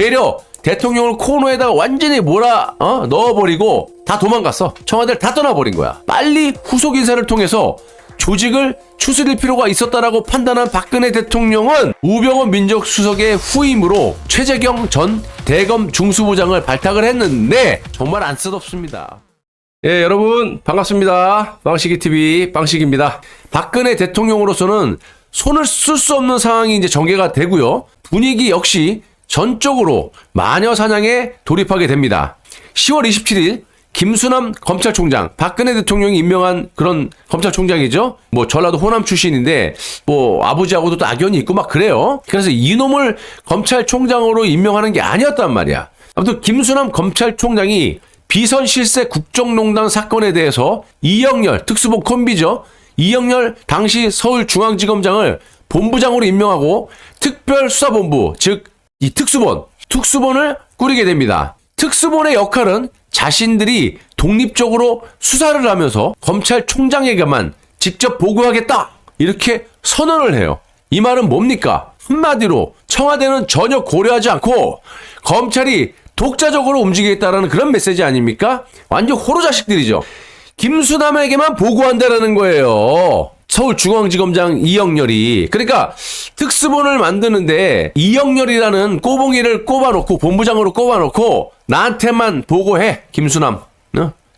되려 대통령을 코너에다가 완전히 넣어버리고 다 도망갔어. 청와대를 다 떠나버린 거야. 빨리 후속 인사를 통해서 조직을 추스릴 필요가 있었다라고 판단한 박근혜 대통령은 우병우 민정수석의 후임으로 최재경 전 대검 중수부장을 발탁을 했는데 정말 안쓰럽습니다. 예, 여러분 반갑습니다. 방식이TV 방식입니다. 박근혜 대통령으로서는 손을 쓸 수 없는 상황이 이제 전개가 되고요. 분위기 역시 전적으로 마녀 사냥에 돌입하게 됩니다. 10월 27일 김수남 검찰총장, 박근혜 대통령이 임명한 그런 검찰총장이죠. 뭐 전라도 호남 출신인데 뭐 아버지하고도 또 악연이 있고 막 그래요. 그래서 이놈을 검찰총장으로 임명하는 게 아니었단 말이야. 아무튼 김수남 검찰총장이 비선 실세 국정농단 사건에 대해서 이영렬 특수본 콤비죠. 이영렬 당시 서울중앙지검장을 본부장으로 임명하고 특별수사본부, 즉 이 특수본을 꾸리게 됩니다. 특수본의 역할은 자신들이 독립적으로 수사를 하면서 검찰총장에게만 직접 보고하겠다 이렇게 선언을 해요. 이 말은 뭡니까? 한마디로 청와대는 전혀 고려하지 않고 검찰이 독자적으로 움직이겠다라는 그런 메시지 아닙니까? 완전 호로자식들이죠. 김수남에게만 보고한다라는 거예요. 서울중앙지검장 이영렬이. 그러니까 특수본을 만드는데 이영렬이라는 꼬봉이를 꼽아놓고 본부장으로 꼽아놓고 나한테만 보고해. 김수남.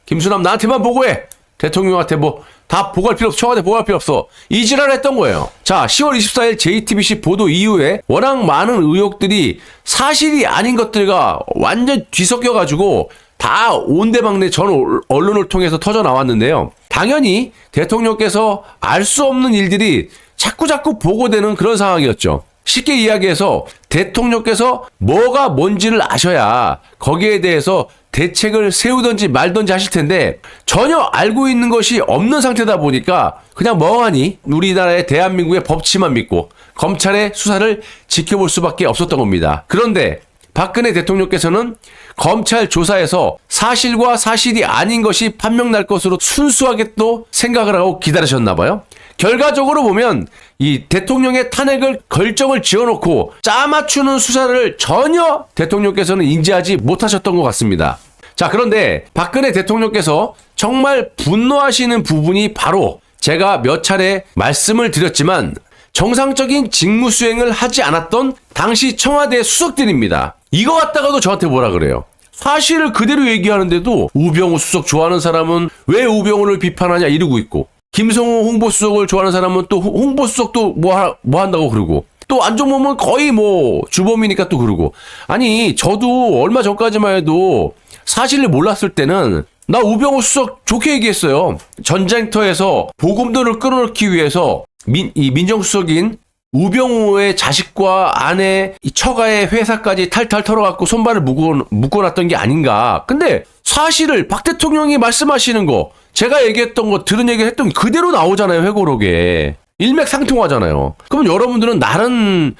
김수남 나한테만 보고해. 대통령한테 뭐 다 보고할 필요 없어. 청와대 보고할 필요 없어. 이 지랄을 했던 거예요. 자, 10월 24일 JTBC 보도 이후에 워낙 많은 의혹들이 사실이 아닌 것들과 완전 뒤섞여가지고 다 온데방네 전 언론을 통해서 터져 나왔는데요. 당연히 대통령께서 알 수 없는 일들이 자꾸자꾸 보고되는 그런 상황이었죠. 쉽게 이야기해서 대통령께서 뭐가 뭔지를 아셔야 거기에 대해서 대책을 세우든지 말든지 하실 텐데 전혀 알고 있는 것이 없는 상태다 보니까 그냥 멍하니 우리나라의 대한민국의 법치만 믿고 검찰의 수사를 지켜볼 수밖에 없었던 겁니다. 그런데 박근혜 대통령께서는 검찰 조사에서 사실과 사실이 아닌 것이 판명날 것으로 순수하게 또 생각을 하고 기다리셨나 봐요. 결과적으로 보면 이 대통령의 탄핵을 결정을 지어놓고 짜맞추는 수사를 전혀 대통령께서는 인지하지 못하셨던 것 같습니다. 자, 그런데 박근혜 대통령께서 정말 분노하시는 부분이 바로 제가 몇 차례 말씀을 드렸지만 정상적인 직무 수행을 하지 않았던 당시 청와대 수석들입니다. 이거 갖다가도 저한테 뭐라 그래요. 사실을 그대로 얘기하는데도 우병우 수석 좋아하는 사람은 왜 우병우를 비판하냐 이러고 있고 김성호 홍보수석을 좋아하는 사람은 또 홍보수석도 뭐 한다고 그러고 또 안종범은 거의 뭐 주범이니까 또 그러고 아니 저도 얼마 전까지만 해도 사실을 몰랐을 때는 나 우병우 수석 좋게 얘기했어요. 전쟁터에서 보금들을 끌어넣기 위해서 민정수석인 우병우의 자식과 아내 이 처가의 회사까지 탈탈 털어갖고 손발을 묶어놨던 게 아닌가. 근데 사실을 박 대통령이 말씀하시는 거 제가 얘기했던 거 들은 얘기 했던 게 그대로 나오잖아요. 회고록에 일맥상통하잖아요. 그러면 여러분들은 나는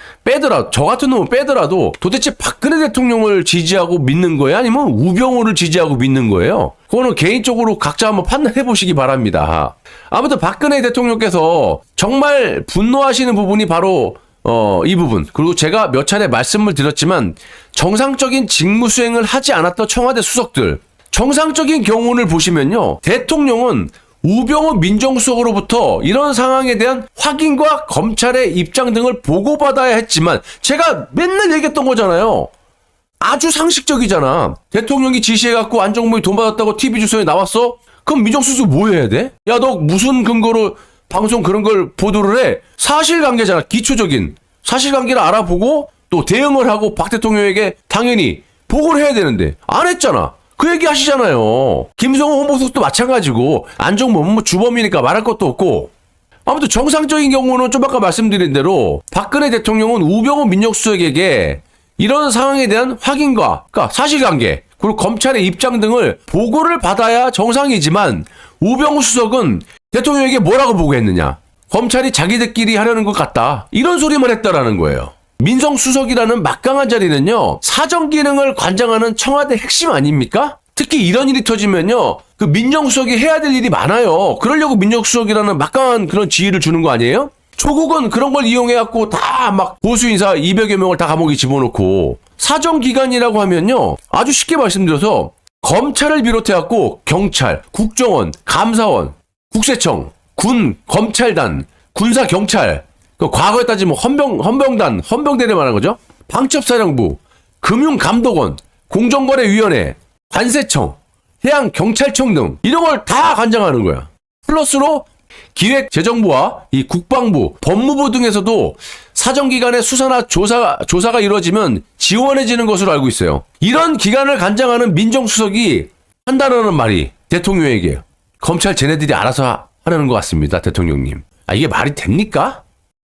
저 같은 놈은 빼더라도 도대체 박근혜 대통령을 지지하고 믿는 거예요? 아니면 우병우를 지지하고 믿는 거예요? 그거는 개인적으로 각자 한번 판단해 보시기 바랍니다. 아무튼 박근혜 대통령께서 정말 분노하시는 부분이 바로 이 부분. 그리고 제가 몇 차례 말씀을 드렸지만 정상적인 직무 수행을 하지 않았던 청와대 수석들. 정상적인 경우를 보시면요. 대통령은 우병우 민정수석으로부터 이런 상황에 대한 확인과 검찰의 입장 등을 보고받아야 했지만 제가 맨날 얘기했던 거잖아요. 아주 상식적이잖아. 대통령이 지시해갖고 안종범이 돈 받았다고 TV 주소에 나왔어? 그럼 민정수석 뭐 해야 돼? 야, 너 무슨 근거로 방송 그런 걸 보도를 해? 사실관계잖아. 기초적인 사실관계를 알아보고 또 대응을 하고 박 대통령에게 당연히 보고를 해야 되는데 안 했잖아. 그 얘기 하시잖아요. 김성호 홍보수석도 마찬가지고 안종범은 뭐 주범이니까 말할 것도 없고 아무튼 정상적인 경우는 좀 아까 말씀드린 대로 박근혜 대통령은 우병우 민정수석에게 이런 상황에 대한 확인과 그러니까 사실관계 그리고 검찰의 입장 등을 보고를 받아야 정상이지만 우병우 수석은 대통령에게 뭐라고 보고했느냐. 검찰이 자기들끼리 하려는 것 같다. 이런 소리만 했다라는 거예요. 민정수석이라는 막강한 자리는요. 사정기능을 관장하는 청와대 핵심 아닙니까? 특히 이런 일이 터지면요. 그 민정수석이 해야 될 일이 많아요. 그러려고 민정수석이라는 막강한 그런 지위를 주는 거 아니에요? 조국은 그런 걸 이용해갖고 다 막 보수 인사 200여 명을 다 감옥에 집어넣고, 사정기관이라고 하면요, 아주 쉽게 말씀드려서 검찰을 비롯해갖고 경찰, 국정원, 감사원, 국세청, 군, 검찰단, 군사 경찰, 그 과거에 따지면 헌병단, 헌병대를 말하는 거죠. 방첩사령부, 금융감독원, 공정거래위원회, 관세청, 해양경찰청 등 이런 걸 다 관장하는 거야. 플러스로 기획재정부와 이 국방부, 법무부 등에서도 사정기관의 수사나 조사가 이루어지면 지원해지는 것으로 알고 있어요. 이런 기관을 관장하는 민정수석이 한다는 말이 대통령에게 검찰 쟤네들이 알아서 하려는 것 같습니다. 대통령님. 이게 말이 됩니까?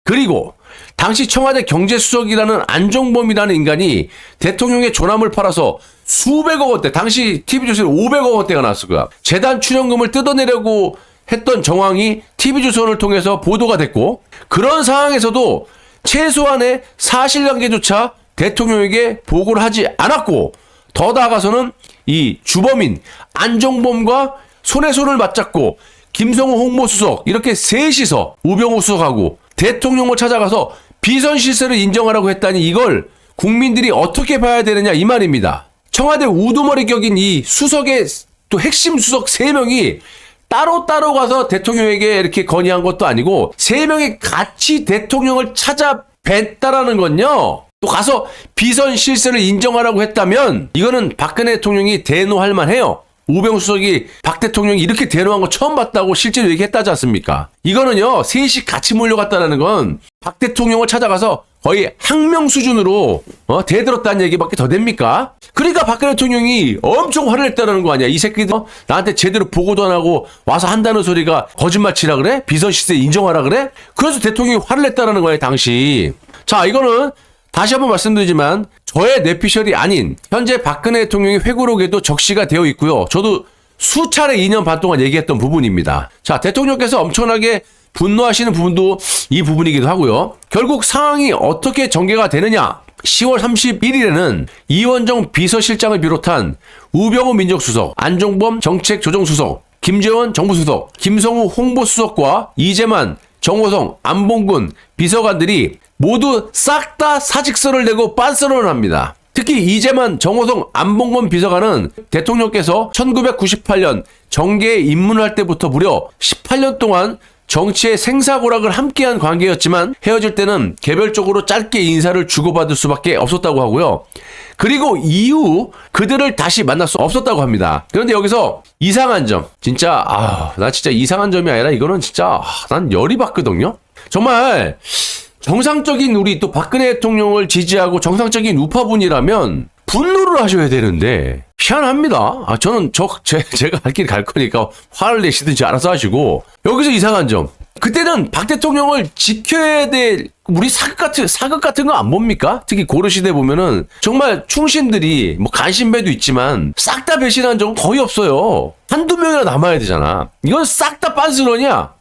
그리고 당시 청와대 경제수석이라는 안종범이라는 인간이 대통령의 조남을 팔아서 수백억 원대, 당시 TV조선에 500억 원대가 나왔을 거야. 재단 출연금을 뜯어내려고 했던 정황이 TV조선을 통해서 보도가 됐고, 그런 상황에서도 최소한의 사실관계조차 대통령에게 보고를 하지 않았고, 더 나아가서는 이 주범인 안종범과 손에 손을 맞잡고 김성호 홍보수석 이렇게 셋이서 우병우 수석하고 대통령을 찾아가서 비선 실세를 인정하라고 했다니, 이걸 국민들이 어떻게 봐야 되느냐 이 말입니다. 청와대 우두머리 격인 이 수석의 또 핵심 수석 3명이 따로따로 가서 대통령에게 이렇게 건의한 것도 아니고 3명이 같이 대통령을 찾아뵀다라는 건요, 또 가서 비선 실세를 인정하라고 했다면 이거는 박근혜 대통령이 대노할 만해요. 우병우 수석이 박 대통령이 이렇게 대노한 거 처음 봤다고 실제로 얘기했다지 않습니까? 이거는요, 셋이 같이 몰려갔다는 건 박 대통령을 찾아가서 거의 항명 수준으로 대들었다는 얘기밖에 더 됩니까? 그러니까 박근혜 대통령이 엄청 화를 냈다는 거 아니야. 이 새끼들 나한테 제대로 보고도 안 하고 와서 한다는 소리가 거짓말 치라 그래? 비선실세 인정하라 그래? 그래서 대통령이 화를 냈다는 거예요, 당시. 자, 이거는 다시 한번 말씀드리지만 저의 뇌피셜이 아닌 현재 박근혜 대통령의 회고록에도 적시가 되어 있고요. 저도 수차례 2년 반 동안 얘기했던 부분입니다. 자, 대통령께서 엄청나게 분노하시는 부분도 이 부분이기도 하고요. 결국 상황이 어떻게 전개가 되느냐. 10월 31일에는 이원정 비서실장을 비롯한 우병우 민정수석, 안종범 정책조정수석, 김재원 정부수석, 김성우 홍보수석과 이재만, 정호성, 안봉근 비서관들이 모두 싹 다 사직서를 내고 빤스런을 합니다. 특히 이재만, 정호성, 안봉근 비서관은 대통령께서 1998년 정계에 입문할 때부터 무려 18년 동안 정치의 생사고락을 함께한 관계였지만 헤어질 때는 개별적으로 짧게 인사를 주고받을 수밖에 없었다고 하고요. 그리고 이후 그들을 다시 만날 수 없었다고 합니다. 그런데 여기서 이상한 점, 진짜 나 진짜 이상한 점이 아니라 이거는 진짜 난 열이 받거든요. 정말 정상적인 우리 또 박근혜 대통령을 지지하고 정상적인 우파분이라면 분노를 하셔야 되는데 희한합니다. 저는 제가 갈 길 갈 거니까 화를 내시든지 알아서 하시고, 여기서 이상한 점, 그때는 박 대통령을 지켜야 될 우리 사극 같은 거 안 봅니까? 특히 고려시대 보면은 정말 충신들이 뭐 간신배도 있지만 싹 다 배신한 적은 거의 없어요. 한두 명이나 남아야 되잖아. 이건 싹 다 빤스런이야.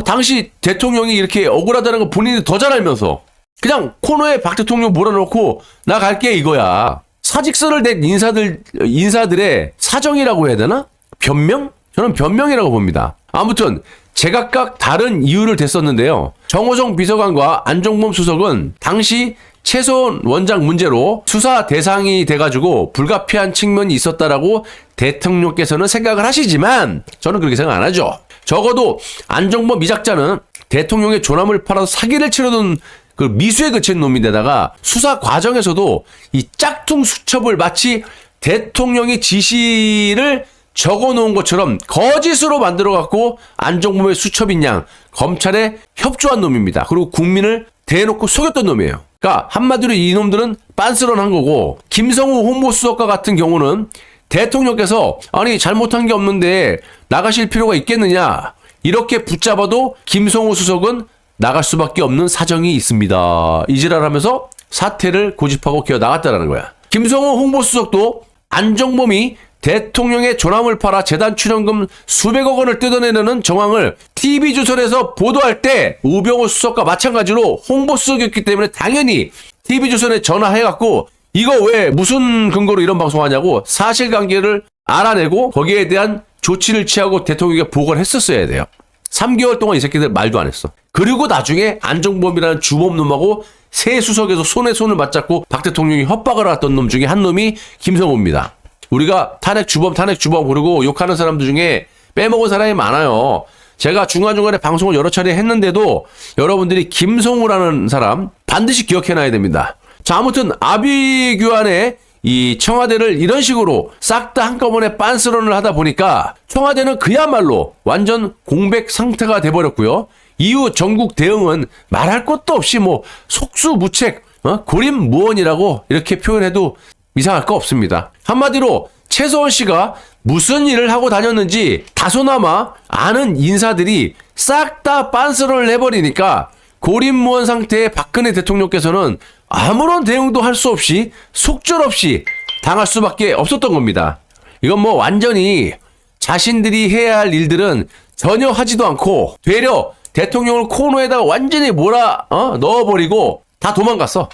당시 대통령이 이렇게 억울하다는 거 본인이 더 잘 알면서 그냥 코너에 박 대통령 몰아놓고 나 갈게 이거야. 사직서를 낸 인사들의 사정이라고 해야 되나? 변명? 저는 변명이라고 봅니다. 아무튼 제각각 다른 이유를 댔었는데요. 정호성 비서관과 안종범 수석은 당시 최소원 원장 문제로 수사 대상이 돼가지고 불가피한 측면이 있었다라고 대통령께서는 생각을 하시지만 저는 그렇게 생각 안 하죠. 적어도 안종범 미작자는 대통령의 조남을 팔아서 사기를 치르던 그 미수에 그친 놈인데다가 수사 과정에서도 이 짝퉁 수첩을 마치 대통령이 지시를 적어놓은 것처럼 거짓으로 만들어갖고 안종범의 수첩인 양 검찰에 협조한 놈입니다. 그리고 국민을 대놓고 속였던 놈이에요. 그러니까 한마디로 이 놈들은 빤스런한 거고, 김성우 홍보수석과 같은 경우는 대통령께서 아니 잘못한 게 없는데 나가실 필요가 있겠느냐 이렇게 붙잡아도 김성우 수석은 나갈 수밖에 없는 사정이 있습니다. 이지랄하면서 사퇴를 고집하고 기어 나갔다라는 거야. 김성호 홍보수석도 안종범이 대통령의 조남을 팔아 재단 출연금 수백억 원을 뜯어내려는 정황을 TV조선에서 보도할 때 우병우 수석과 마찬가지로 홍보수석이었기 때문에 당연히 TV조선에 전화해갖고 이거 왜 무슨 근거로 이런 방송하냐고 사실관계를 알아내고 거기에 대한 조치를 취하고 대통령에게 보고를 했었어야 돼요. 3개월 동안 이 새끼들 말도 안 했어. 그리고 나중에 안종범이라는 주범놈하고 새 수석에서 손에 손을 맞잡고 박 대통령이 협박을 했던 놈 중에 한 놈이 김성호입니다. 우리가 탄핵 주범 그러고 욕하는 사람들 중에 빼먹은 사람이 많아요. 제가 중간중간에 방송을 여러 차례 했는데도 여러분들이 김성호라는 사람 반드시 기억해놔야 됩니다. 자, 아무튼 아비규환의 이 청와대를 이런 식으로 싹 다 한꺼번에 빤스런을 하다 보니까 청와대는 그야말로 완전 공백 상태가 돼버렸고요. 이후 전국 대응은 말할 것도 없이 뭐 속수무책, 고림무원이라고 이렇게 표현해도 이상할 거 없습니다. 한마디로 최서원 씨가 무슨 일을 하고 다녔는지 다소나마 아는 인사들이 싹 다 빤스런을 해버리니까 고림무원 상태의 박근혜 대통령께서는 아무런 대응도 할 수 없이 속절없이 당할 수밖에 없었던 겁니다. 이건 뭐 완전히 자신들이 해야 할 일들은 전혀 하지도 않고 되려 대통령을 코너에다가 완전히 넣어버리고 다 도망갔어.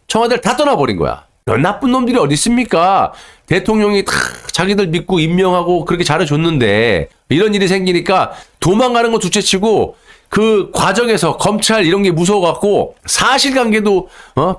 청와대를 다 떠나버린 거야. 이런 나쁜 놈들이 어디 있습니까? 대통령이 다 자기들 믿고 임명하고 그렇게 잘해줬는데 이런 일이 생기니까 도망가는 거 둘째치고 그 과정에서 검찰 이런 게 무서워갖고 사실관계도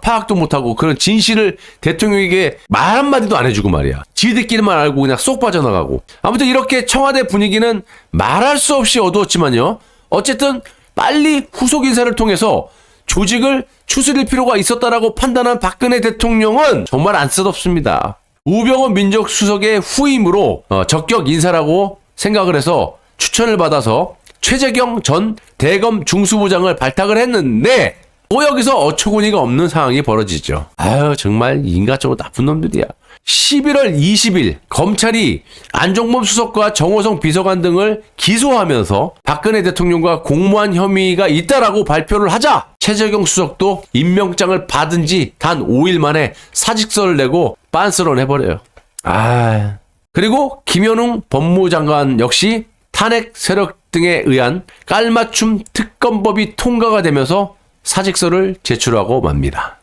파악도 못하고 그런 진실을 대통령에게 말 한마디도 안 해주고 말이야. 지들끼리만 알고 그냥 쏙 빠져나가고. 아무튼 이렇게 청와대 분위기는 말할 수 없이 어두웠지만요. 어쨌든 빨리 후속 인사를 통해서 조직을 추스릴 필요가 있었다라고 판단한 박근혜 대통령은 정말 안쓰럽습니다. 우병우 민정수석의 후임으로 적격 인사라고 생각을 해서 추천을 받아서 최재경 전 대검 중수부장을 발탁을 했는데 또 여기서 어처구니가 없는 상황이 벌어지죠. 아유, 정말 인간적으로 나쁜 놈들이야. 11월 20일 검찰이 안종범 수석과 정호성 비서관 등을 기소하면서 박근혜 대통령과 공모한 혐의가 있다라고 발표를 하자 최재경 수석도 임명장을 받은 지 단 5일 만에 사직서를 내고 빤스런 해버려요. 그리고 김현웅 법무장관 역시 탄핵 세력 등에 의한 깔맞춤 특검법이 통과가 되면서 사직서를 제출하고 맙니다.